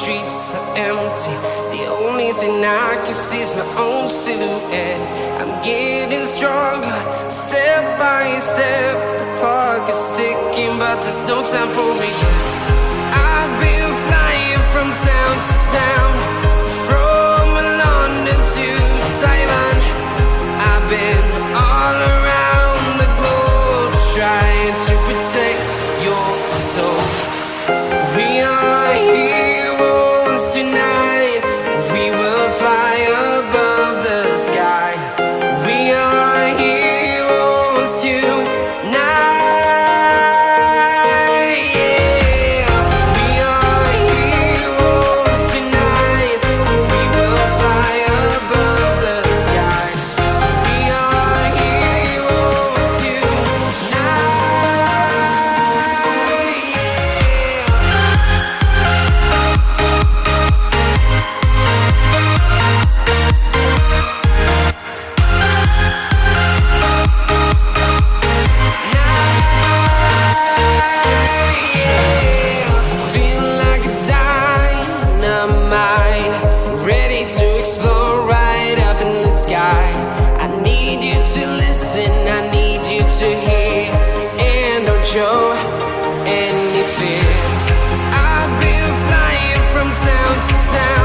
streets are empty. The only thing I can see is my own silhouette. I'm getting stronger, step by step. The clock is ticking, but there's no time for regrets. I've been flying from town to town, from London to Taiwan. I've been all around the globe, trying to protect your soul. We are heroes tonight. We will fly above the sky. We are heroes tonight. Yeah. We are heroes tonight. We will fly above the sky. We are heroes tonight. Feeling like a dynamite, ready to explode right up in the sky. I need you to listen, I need you to hear, and don't show any fear. I've been flying from town to town,